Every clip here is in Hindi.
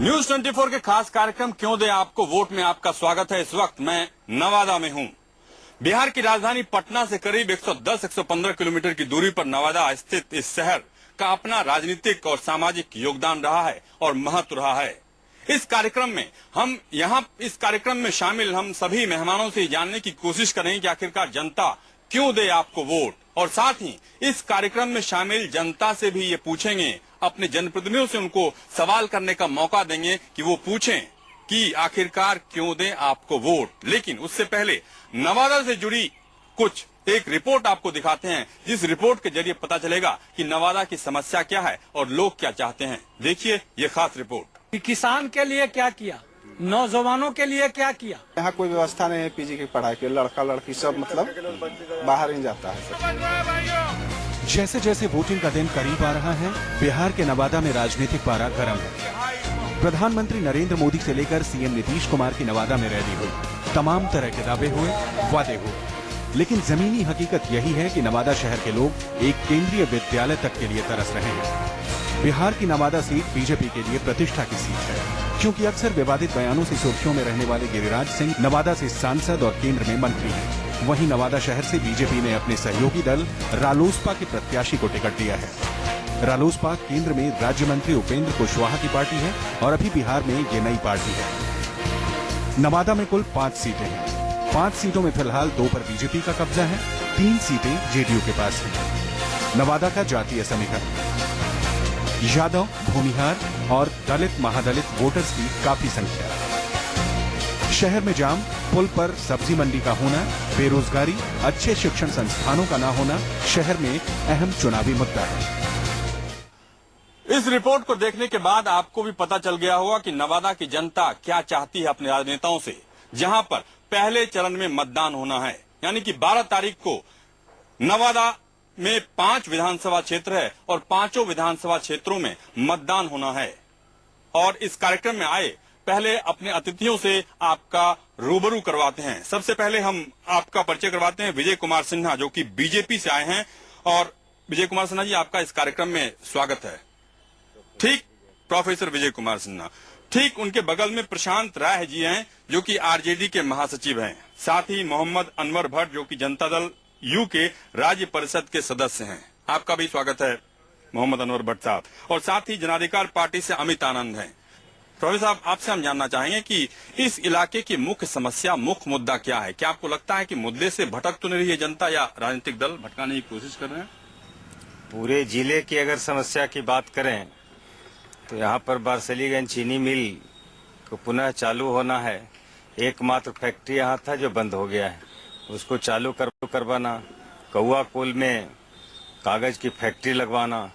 न्यूज 24 के खास कार्यक्रम क्यों दे आपको वोट में आपका स्वागत है। इस वक्त मैं नवादा में हूं। बिहार की राजधानी पटना से करीब 110-115 किलोमीटर की दूरी पर नवादा स्थित इस शहर का अपना राजनीतिक और सामाजिक योगदान रहा है और महत्व रहा है। इस कार्यक्रम में शामिल हम सभी मेहमानों से जानने की कोशिश करेंगे कि आखिरकार जनता क्यों दे आपको वोट, और साथ ही इस कार्यक्रम में शामिल जनता से भी ये पूछेंगे, अपने जनप्रतिनिधियों से उनको सवाल करने का मौका देंगे कि वो पूछें कि आखिरकार क्यों दें आपको वोट। लेकिन उससे पहले नवादा से जुड़ी एक रिपोर्ट आपको दिखाते हैं, जिस रिपोर्ट के जरिए पता चलेगा कि नवादा की समस्या क्या है और लोग क्या चाहते हैं। देखिए ये खास रिपोर्ट। किसान के लिए क्या किया, नौजवानों के लिए क्या किया। यहाँ कोई व्यवस्था नहीं है पीजी की पढ़ाई के, लड़का लड़की सब मतलब बाहर ही जाता है। जैसे जैसे वोटिंग का दिन करीब आ रहा है, बिहार के नवादा में राजनीतिक पारा गर्म है। प्रधानमंत्री नरेंद्र मोदी से लेकर सीएम नीतीश कुमार की नवादा में रैली हुई, तमाम तरह के दावे हुए, वादे हुए, लेकिन जमीनी हकीकत यही है कि नवादा शहर के लोग एक केंद्रीय विद्यालय तक के लिए तरस रहे हैं। बिहार की नवादा सीट बीजेपी के लिए प्रतिष्ठा की सीट है, क्योंकि अक्सर विवादित बयानों से सुर्खियों में रहने वाले गिरिराज सिंह नवादा से सांसद और केंद्र में मंत्री हैं। वहीं नवादा शहर से बीजेपी ने अपने सहयोगी दल रालोसपा के प्रत्याशी को टिकट दिया है। रालोसपा केंद्र में राज्य मंत्री उपेंद्र कुशवाहा की पार्टी है और अभी बिहार में ये नई पार्टी है। नवादा में कुल 5 सीटें हैं। 5 सीटों में फिलहाल 2 पर बीजेपी का कब्जा है, 3 सीटें जेडीयू के पास हैं। नवादा का जातीय समीकरण, यादव, भूमिहार और दलित महादलित वोटर्स की काफी संख्या। शहर में जाम, पुल पर सब्जी मंडी का होना, बेरोजगारी, अच्छे शिक्षण संस्थानों का न होना शहर में अहम चुनावी मुद्दा है। इस रिपोर्ट को देखने के बाद आपको भी पता चल गया होगा कि नवादा की जनता क्या चाहती है अपने राजनेताओं से, जहां पर पहले चरण में मतदान होना है। यानी कि 12 तारीख को नवादा में 5 विधानसभा क्षेत्र है और 5 विधानसभा क्षेत्रों में मतदान होना है। और इस कार्यक्रम में आए पहले अपने अतिथियों से आपका रूबरू करवाते हैं। सबसे पहले हम आपका परिचय करवाते हैं विजय कुमार सिन्हा, जो कि बीजेपी से आए हैं। और विजय कुमार सिन्हा जी, आपका इस कार्यक्रम में स्वागत है। ठीक, प्रोफेसर विजय कुमार सिन्हा। ठीक उनके बगल में प्रशांत राय जी हैं, जो कि आरजेडी के महासचिव हैं। साथ ही मोहम्मद अनवर भट्ट, जो कि जनता दल यू के राज्य परिषद के सदस्य हैं। आपका भी स्वागत है मोहम्मद अनवर भट्ट साहब। और साथ ही जनाधिकार पार्टी से अमित आनंद हैं। प्रोफेसर साहब, आपसे हम जानना चाहेंगे कि इस इलाके की मुख्य समस्या, मुख्य मुद्दा क्या है। क्या आपको लगता है कि मुद्दे से भटक तो नहीं रही है जनता, या राजनीतिक दल भटकाने की कोशिश कर रहे हैं? पूरे जिले की अगर समस्या की बात करें तो यहाँ पर बारसलीगंज चीनी मिल को पुनः चालू होना है। एकमात्र फैक्ट्री यहाँ था जो बंद हो गया है, उसको चालू करवाना। कौआ कोल में कागज की फैक्ट्री लगवाना,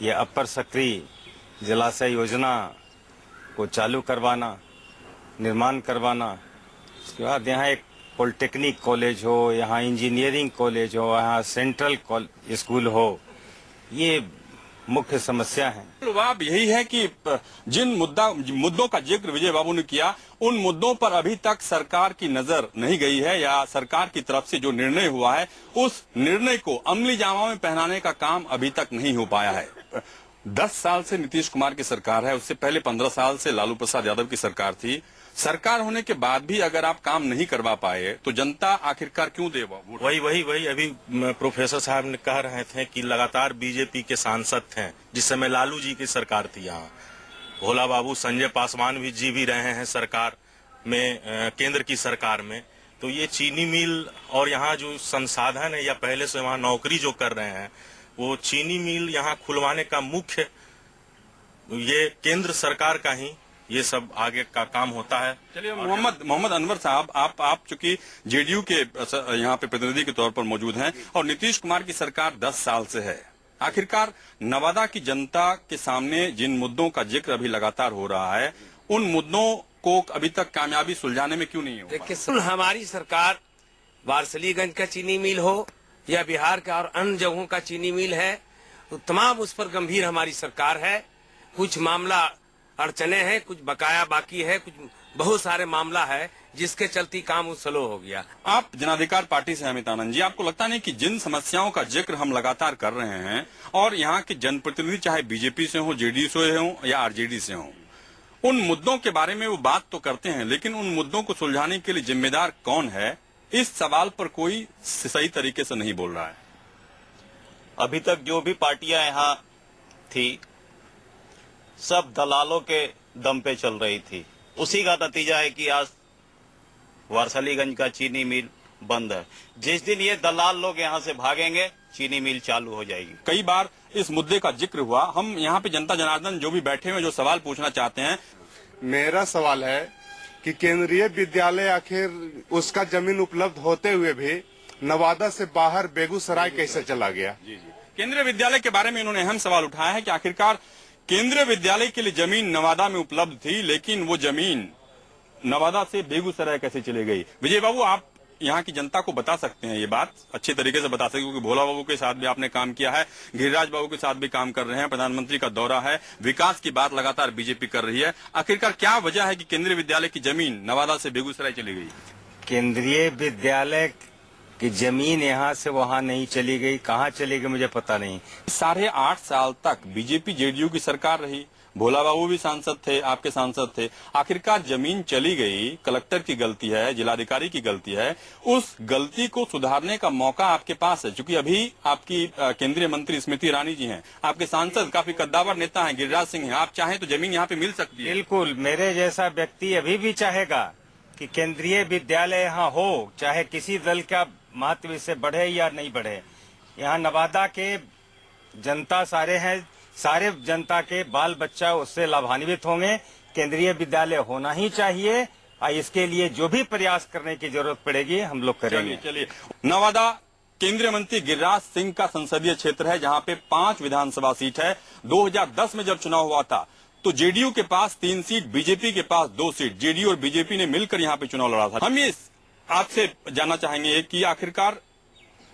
ये अपर सक्री जलाशय योजना को चालू करवाना, निर्माण करवाना। उसके बाद यहाँ एक पॉलिटेक्निक कॉलेज हो, यहाँ इंजीनियरिंग कॉलेज हो, यहाँ सेंट्रल स्कूल हो, ये मुख्य समस्या है। जवाब यही है कि जिन मुद्दों का जिक्र विजय बाबू ने किया, उन मुद्दों पर अभी तक सरकार की नजर नहीं गई है, या सरकार की तरफ से जो निर्णय हुआ है उस निर्णय को अमली जामा में पहनाने का काम अभी तक नहीं हो पाया है। 10 साल से नीतीश कुमार की सरकार है, उससे पहले 15 साल से लालू प्रसाद यादव की सरकार थी। सरकार होने के बाद भी अगर आप काम नहीं करवा पाए तो जनता आखिरकार क्यों दे वोट? वही अभी प्रोफेसर साहब ने कह रहे थे कि लगातार बीजेपी के सांसद थे जिस समय लालू जी की सरकार थी। यहाँ भोला बाबू, संजय पासवान भी रहे हैं सरकार में, केंद्र की सरकार में। तो ये चीनी मिल और यहाँ जो संसाधन है या पहले से वहाँ नौकरी जो कर रहे हैं, वो चीनी मिल यहाँ खुलवाने का मुख्य ये केंद्र सरकार का ही ये सब आगे का काम होता है। चलिए मोहम्मद अनवर साहब, आप चूंकि जेडीयू के यहाँ पे प्रतिनिधि के तौर पर मौजूद हैं और नीतीश कुमार की सरकार 10 साल से है, आखिरकार नवादा की जनता के सामने जिन मुद्दों का जिक्र अभी लगातार हो रहा है, उन मुद्दों को अभी तक कामयाबी सुलझाने में क्यों नहीं हो? देखिए, हमारी सरकार वारसलीगंज का चीनी मिल हो या बिहार का और अन्य जगहों का चीनी मिल है, तो तमाम उस पर गंभीर हमारी सरकार है। कुछ मामला अड़चने हैं, कुछ बकाया बाकी है, कुछ बहुत सारे मामला है जिसके चलती काम स्लो हो गया। आप जनाधिकार पार्टी से अमित आनंद जी, आपको लगता नहीं कि जिन समस्याओं का जिक्र हम लगातार कर रहे हैं और यहाँ के जनप्रतिनिधि चाहे बीजेपी से हो, जेडीयू से हो या आरजेडी से हो, उन मुद्दों के बारे में वो बात तो करते हैं, लेकिन उन मुद्दों को सुलझाने के लिए जिम्मेदार कौन है, इस सवाल पर कोई सही तरीके से नहीं बोल रहा है। अभी तक जो भी पार्टियां यहाँ थी सब दलालों के दम पे चल रही थी। उसी का नतीजा है कि आज वारसलीगंज का चीनी मिल बंद है। जिस दिन ये दलाल लोग यहाँ से भागेंगे चीनी मिल चालू हो जाएगी। कई बार इस मुद्दे का जिक्र हुआ। हम यहाँ पे जनता जनार्दन जो भी बैठे हुए जो सवाल पूछना चाहते हैं। मेरा सवाल है कि केंद्रीय विद्यालय आखिर उसका जमीन उपलब्ध होते हुए भी नवादा से बाहर बेगूसराय कैसे चला गया? केंद्रीय विद्यालय के बारे में इन्होंने अहम सवाल उठाया है कि आखिरकार केंद्रीय विद्यालय के लिए जमीन नवादा में उपलब्ध थी, लेकिन वो जमीन नवादा से बेगूसराय कैसे चली गई। विजय बाबू, आप यहाँ की जनता को बता सकते हैं ये बात, अच्छे तरीके से बता सकते हैं, क्योंकि भोला बाबू के साथ भी आपने काम किया है, गिरिराज बाबू के साथ भी काम कर रहे हैं, प्रधानमंत्री का दौरा है, विकास की बात लगातार बीजेपी कर रही है। आखिरकार क्या वजह है कि केंद्रीय विद्यालय की जमीन नवादा से बेगूसराय चली गई? केंद्रीय विद्यालय की जमीन यहाँ से वहाँ नहीं चली गई, कहाँ चली गई मुझे पता नहीं। 8.5 साल तक बीजेपी जेडीयू की सरकार रही, भोला बाबू भी सांसद थे, आपके सांसद थे। आखिरकार जमीन चली गई, कलेक्टर की गलती है, जिलाधिकारी की गलती है। उस गलती को सुधारने का मौका आपके पास है, क्योंकि अभी आपकी केंद्रीय मंत्री स्मृति ईरानी जी हैं, आपके सांसद काफी कद्दावर नेता हैं, गिरिराज सिंह हैं। आप चाहें तो जमीन यहाँ पे मिल सकती है। बिल्कुल, मेरे जैसा व्यक्ति अभी भी चाहेगा कि केंद्रीय विद्यालय यहाँ हो, चाहे किसी दल का महत्व इससे बढ़े या नहीं बढ़े। यहाँ नवादा के जनता सारे हैं, सारे जनता के बाल बच्चा उससे लाभान्वित होंगे। केंद्रीय विद्यालय होना ही चाहिए और इसके लिए जो भी प्रयास करने की जरूरत पड़ेगी हम लोग करेंगे। चलिए, नवादा केंद्रीय मंत्री गिरिराज सिंह का संसदीय क्षेत्र है, जहाँ पे 5 विधानसभा सीट है। 2010 में जब चुनाव हुआ था तो जेडीयू के पास 3 सीट, बीजेपी के पास 2 सीट, जेडीयू और बीजेपी ने मिलकर यहाँ पे चुनाव लड़ा था। हम ये आपसे जानना चाहेंगे कि आखिरकार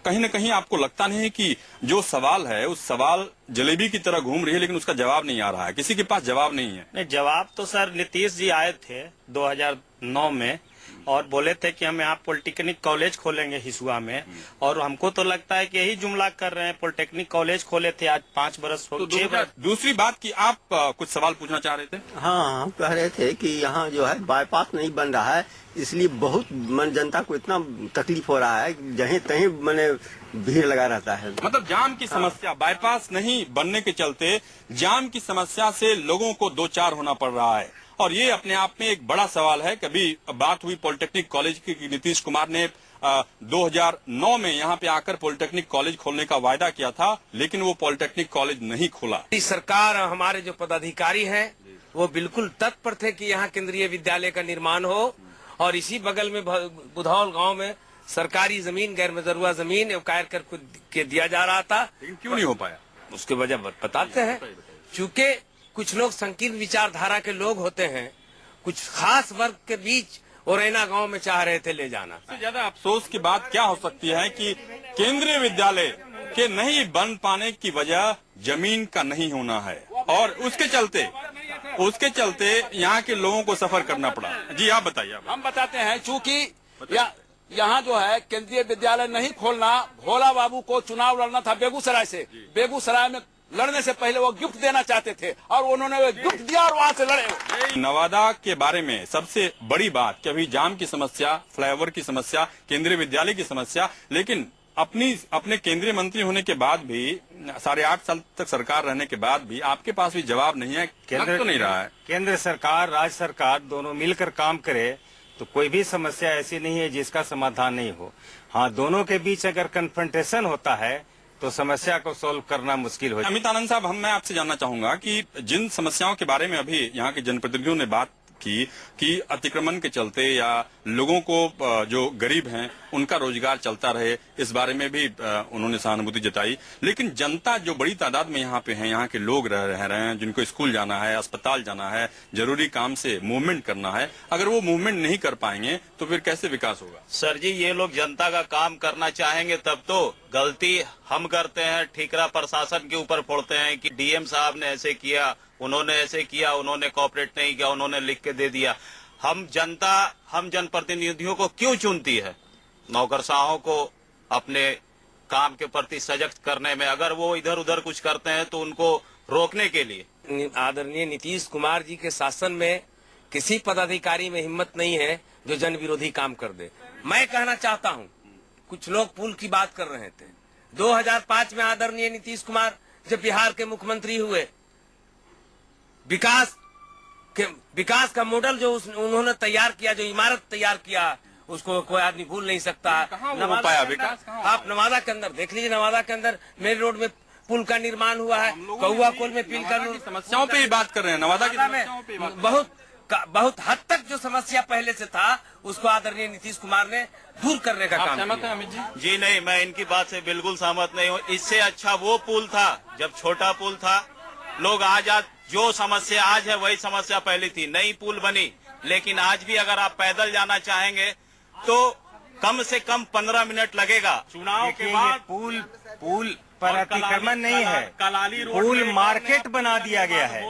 कहीं न कहीं आपको लगता नहीं है कि जो सवाल है उस सवाल जलेबी की तरह घूम रही है, लेकिन उसका जवाब नहीं आ रहा है, किसी के पास जवाब नहीं है? नहीं, जवाब तो सर नीतीश जी आए थे 2009 में और बोले थे कि हम यहाँ पॉलिटेक्निक कॉलेज खोलेंगे हिसुआ में, और हमको तो लगता है कि यही जुमला कर रहे हैं। पॉलिटेक्निक कॉलेज खोले थे, आज 5 बरस हो गए। दूसरी बात कि आप कुछ सवाल पूछना चाह रहे थे। हाँ, हम कह रहे थे कि यहाँ जो है बाईपास नहीं बन रहा है, इसलिए बहुत जनता को इतना तकलीफ हो रहा है, जहीं तहीं मैंने भीड़ लगा रहता है। मतलब जाम की समस्या, बाईपास नहीं बनने के चलते जाम की समस्या से लोगों को 2-4 होना पड़ रहा है, और ये अपने आप में एक बड़ा सवाल है। कभी बात हुई पॉलिटेक्निक कॉलेज की, नीतीश कुमार ने 2009 में यहाँ पे आकर पॉलिटेक्निक कॉलेज खोलने का वायदा किया था, लेकिन वो पॉलिटेक्निक कॉलेज नहीं खोला। सरकार और हमारे जो पदाधिकारी हैं वो बिल्कुल तत्पर थे कि यहाँ केंद्रीय विद्यालय का निर्माण हो, और इसी बगल में बुधौल गांव में सरकारी जमीन, गैर मजरूआ जमीन कायर कर के दिया जा रहा था, लेकिन क्यों नहीं हो पाया? उसके वजह बताते हैं। चूंकि कुछ लोग संकीर्ण विचारधारा के लोग होते हैं, कुछ खास वर्ग के बीच ओरैना गांव में चाह रहे थे ले जाना। सबसे ज्यादा अफसोस की बात क्या हो सकती है कि केंद्रीय विद्यालय के नहीं बन पाने की वजह जमीन का नहीं होना है, और उसके चलते यहाँ के लोगों को सफर करना पड़ा। जी आप बताइए। हम बताते हैं, चूंकि यहाँ जो है केंद्रीय विद्यालय नहीं खोलना, भोला बाबू को चुनाव लड़ना था बेगूसराय से। बेगूसराय में लड़ने से पहले वो गिफ्ट देना चाहते थे और उन्होंने वो गिफ्ट दिया और वहाँ से लड़े। नवादा के बारे में सबसे बड़ी बात कि अभी जाम की समस्या, फ्लाईओवर की समस्या, केंद्रीय विद्यालय की समस्या, लेकिन अपने केंद्रीय मंत्री होने के बाद भी 8.5 साल तक सरकार रहने के बाद भी आपके पास भी जवाब नहीं है। केंद्र तो नहीं रहा है। केंद्र सरकार, राज्य सरकार दोनों मिलकर काम करे तो कोई भी समस्या ऐसी नहीं है जिसका समाधान नहीं हो। हाँ, दोनों के बीच अगर कन्फ्रंटेशन होता है तो समस्या को सोल्व करना मुश्किल हो जाए। अमित आनंद साहब, मैं आपसे जानना चाहूंगा कि जिन समस्याओं के बारे में अभी यहाँ के जनप्रतिनिधियों ने बात की कि अतिक्रमण के चलते या लोगों को जो गरीब हैं उनका रोजगार चलता रहे, इस बारे में भी उन्होंने सहानुभूति जताई, लेकिन जनता जो बड़ी तादाद में यहाँ पे है, यहाँ के लोग रह रहे हैं, जिनको स्कूल जाना है, अस्पताल जाना है, जरूरी काम से मूवमेंट करना है, अगर वो मूवमेंट नहीं कर पाएंगे तो फिर कैसे विकास होगा? सर जी, ये लोग जनता का काम करना चाहेंगे तब तो। गलती हम करते हैं, ठीकरा प्रशासन के ऊपर फोड़ते हैं कि डीएम साहब ने ऐसे किया, उन्होंने ऐसे किया, उन्होंने कॉपरेट नहीं किया, उन्होंने लिख के दे दिया। हम जनता, हम जनप्रतिनिधियों को क्यों चुनती है? नौकरशाहों को अपने काम के प्रति सजग करने में। अगर वो इधर उधर कुछ करते हैं तो उनको रोकने के लिए। आदरणीय नीतीश कुमार जी के शासन में किसी पदाधिकारी में हिम्मत नहीं है जो जन विरोधी काम कर दे। मैं कहना चाहता हूं, कुछ लोग पुल की बात कर रहे थे। 2005 में आदरणीय नीतीश कुमार जब बिहार के मुख्यमंत्री हुए, विकास का मॉडल जो उन्होंने तैयार किया, जो इमारत तैयार किया, उसको कोई आदमी भूल नहीं सकता। पाया विकास आप नवादा के अंदर देख लीजिए, नवादा के अंदर मेन रोड में पुल का निर्माण हुआ है, कौआ कोल में पुल का समस्याओं पे ही बात कर रहे हैं। नवादा की समस्याओं पे बहुत हद तक जो समस्या पहले से था उसको आदरणीय नीतीश कुमार ने दूर करने का काम किया। अमित जी? जी नहीं, मैं इनकी बात से बिल्कुल सहमत नहीं हूँ। इससे अच्छा वो पुल था जब छोटा पुल था। लोग आज जो समस्या आज है वही समस्या पहले थी। नई पुल बनी, लेकिन आज भी अगर आप पैदल जाना चाहेंगे तो कम से कम 15 मिनट लगेगा। चुनाव के बाद पुल पर अतिक्रमण नहीं है, पुल मार्केट बना दिया गया है।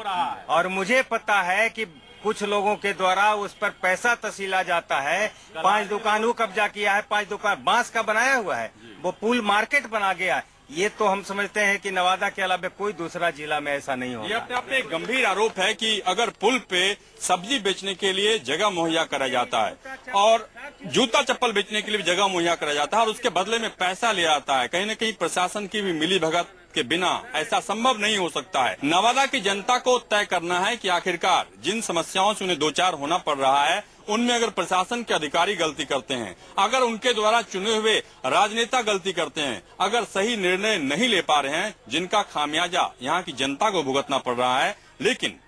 और मुझे पता है कि कुछ लोगों के द्वारा उस पर पैसा तसीला जाता है। 5 दुकानों कब्जा किया है, 5 दुकान बांस का बनाया हुआ है, वो पुल मार्केट बना गया। ये तो हम समझते हैं कि नवादा के अलावा कोई दूसरा जिला में ऐसा नहीं होगा। ये अपने आप में एक गंभीर आरोप है कि अगर पुल पे सब्जी बेचने के लिए जगह मुहैया करा जाता है और जूता चप्पल बेचने के लिए भी जगह मुहैया करा जाता है और उसके बदले में पैसा ले आता है, कहीं न कहीं प्रशासन की भी मिली भगत के बिना ऐसा संभव नहीं हो सकता है। नवादा की जनता को तय करना है कि आखिरकार जिन समस्याओं से उन्हें दो चार होना पड़ रहा है, उनमें अगर प्रशासन के अधिकारी गलती करते हैं, अगर उनके द्वारा चुने हुए राजनेता गलती करते हैं, अगर सही निर्णय नहीं ले पा रहे हैं, जिनका खामियाजा यहाँ की जनता को भुगतना पड़ रहा है। लेकिन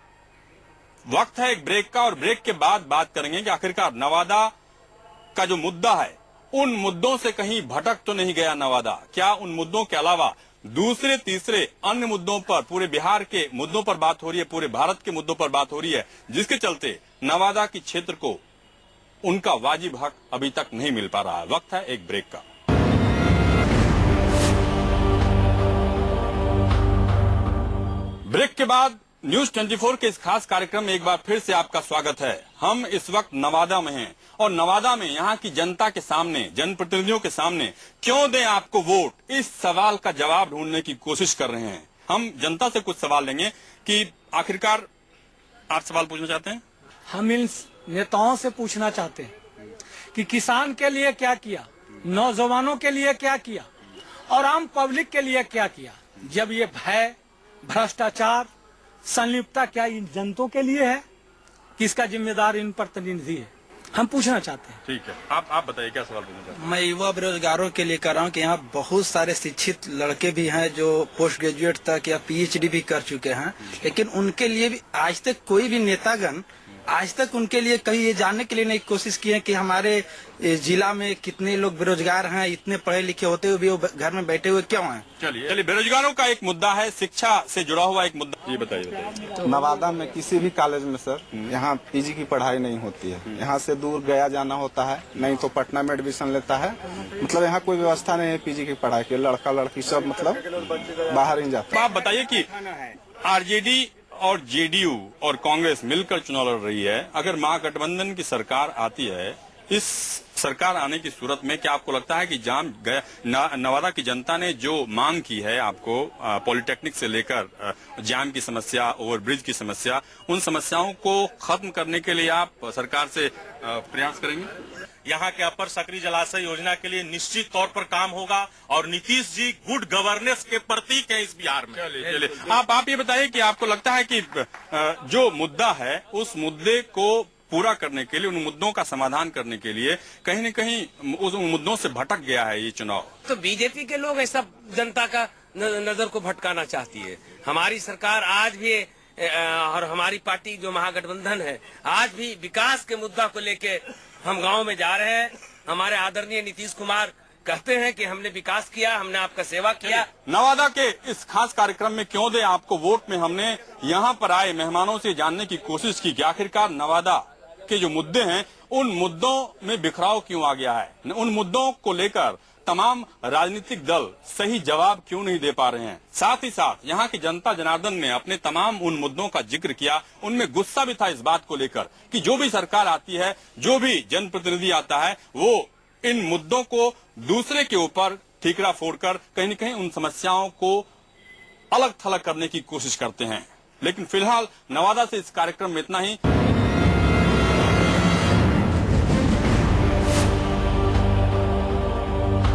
वक्त है एक ब्रेक का और ब्रेक के बाद बात करेंगे कि आखिरकार नवादा का जो मुद्दा है, उन मुद्दों से कहीं भटक तो नहीं गया नवादा। क्या उन मुद्दों के अलावा दूसरे तीसरे अन्य मुद्दों पर, पूरे बिहार के मुद्दों पर बात हो रही है, पूरे भारत के मुद्दों पर बात हो रही है, जिसके चलते नवादा की क्षेत्र को उनका वाजिब हक अभी तक नहीं मिल पा रहा है। वक्त है एक ब्रेक का। ब्रेक के बाद न्यूज 24 के इस खास कार्यक्रम में एक बार फिर से आपका स्वागत है। हम इस वक्त नवादा में हैं और नवादा में यहाँ की जनता के सामने, जनप्रतिनिधियों के सामने क्यों दें आपको वोट, इस सवाल का जवाब ढूंढने की कोशिश कर रहे हैं। हम जनता से कुछ सवाल लेंगे कि आखिरकार आप सवाल पूछना चाहते हैं? हम इन नेताओं से पूछना चाहते हैं कि किसान के लिए क्या किया, नौजवानों के लिए क्या किया और आम पब्लिक के लिए क्या किया। जब ये भय, भ्रष्टाचार, संलिप्तता क्या इन जनताओं के लिए है, किसका जिम्मेदार इन प्रतिनिधि है, हम पूछना चाहते हैं। ठीक है, आप बताइए क्या सवाल पूछना चाहते हैं? मैं युवा बेरोजगारों के लिए कर रहा हूँ कि यहाँ बहुत सारे शिक्षित लड़के भी हैं जो पोस्ट ग्रेजुएट तक या पीएचडी भी कर चुके हैं, लेकिन उनके लिए भी आज तक कोई भी नेतागण आज तक उनके लिए कहीं ये जानने के लिए नहीं कोशिश की है कि हमारे जिला में कितने लोग बेरोजगार हैं, इतने पढ़े लिखे होते हुए भी वो घर में बैठे हुए क्यों हैं। चलिए बेरोजगारों का एक मुद्दा है, शिक्षा से जुड़ा हुआ एक मुद्दा, ये बताइए। नवादा में किसी भी कॉलेज में सर यहाँ पीजी की पढ़ाई नहीं होती है। यहाँ से दूर गया जाना होता है, नहीं तो पटना में एडमिशन लेता है। मतलब यहाँ कोई व्यवस्था नहीं है पीजी की पढ़ाई की, लड़का लड़की सब मतलब बाहर ही जाता है। आप बताइए कि आरजेडी और जेडीयू और कांग्रेस मिलकर चुनाव लड़ रही है, अगर महागठबंधन की सरकार आती है, इस सरकार आने की सूरत में क्या आपको लगता है कि नवादा की जनता ने जो मांग की है आपको, पॉलिटेक्निक से लेकर जाम की समस्या, ओवरब्रिज की समस्या, उन समस्याओं को खत्म करने के लिए आप सरकार से प्रयास करेंगे? यहाँ के अपर सकरी जलाशय योजना के लिए निश्चित तौर पर काम होगा और नीतीश जी गुड गवर्नेंस के प्रतीक हैं इस बिहार में। चलिए आप ये बताइए कि आपको लगता है कि जो मुद्दा है उस मुद्दे को पूरा करने के लिए, उन मुद्दों का समाधान करने के लिए कहीं न कहीं उस मुद्दों से भटक गया है ये चुनाव? तो बीजेपी के लोग ऐसा जनता का नजर को भटकाना चाहती है। हमारी सरकार आज भी और हमारी पार्टी जो महागठबंधन है आज भी विकास के मुद्दा को लेके हम गांव में जा रहे हैं। हमारे आदरणीय नीतीश कुमार कहते हैं कि हमने विकास किया, हमने आपका सेवा किया। नवादा के इस खास कार्यक्रम में क्यों दे आपको वोट में हमने यहाँ पर आए मेहमानों से जानने की कोशिश की कि आखिरकार नवादा के जो मुद्दे हैं उन मुद्दों में बिखराव क्यों आ गया है, उन मुद्दों को लेकर तमाम राजनीतिक दल सही जवाब क्यों नहीं दे पा रहे हैं। साथ ही साथ यहाँ की जनता जनार्दन ने अपने तमाम उन मुद्दों का जिक्र किया, उनमें गुस्सा भी था इस बात को लेकर कि जो भी सरकार आती है, जो भी जनप्रतिनिधि आता है, वो इन मुद्दों को दूसरे के ऊपर ठीकरा फोड़कर कहीं न कहीं उन समस्याओं को अलग थलग करने की कोशिश करते हैं। लेकिन फिलहाल नवादा से इस कार्यक्रम में इतना ही।